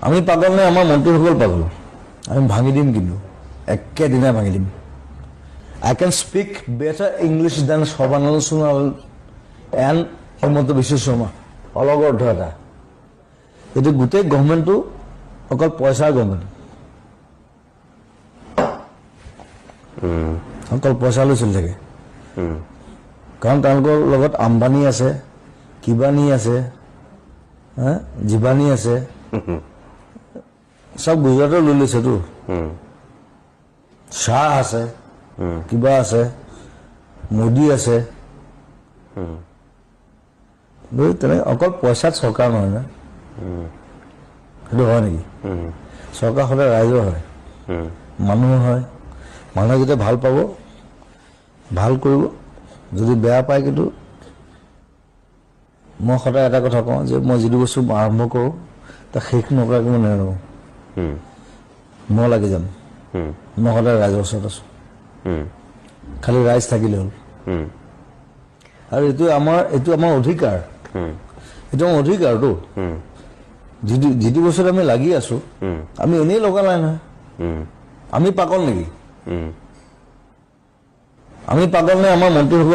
আমি পাগল নে আমাৰ মন্ত্ৰীসকল পাগল আমি ভাঙি দিম কিন্তু একেদিনাই ভাঙি দিম I can speak better English than Shobhanand Sonal and Himanta Biswa Sharma অলগৰ অৰ্থ এটা এইটো গোটেই গভৰ্ণমেণ্টটো অকল পইচাৰ গভৰ্ণমেণ্ট অকল পইচা লৈ চলি থাকে কাৰণ তেওঁলোকৰ লগত আম্বানী আছে কিবানী আছে জীৱানী আছে সব গুজৰাটৰ লৈ লৈছেতো শাহ আছে কিবা আছে মোদী আছে তেনে অকল পইচাত চৰকাৰ নহয় না সেইটো হয় নেকি চৰকাৰ সদায় ৰাইজৰ হয় মানুহ হয় মানুহে যেতিয়া ভাল পাব ভাল কৰিব যদি বেয়া পায় কিন্তু মই সদায় এটা কথা কওঁ যে মই যিটো বস্তু আৰম্ভ কৰোঁ তাক শেষ নকৰাকৈ মই নেৰোঁ মই লাগি যাম মই সদায় ৰাইজৰ ওচৰত আছোঁ খালি ৰাইজ থাকিলে হ'ল আৰু এইটো আমাৰ অধিকাৰ এইটো আমাৰ অধিকাৰটো যিটো বস্তুত আমি লাগি আছোঁ আমি এনেই লগা নাই নহয় আমি পাগল নেকি আমি পাগল নে আমাৰ মন্ত্ৰীসকল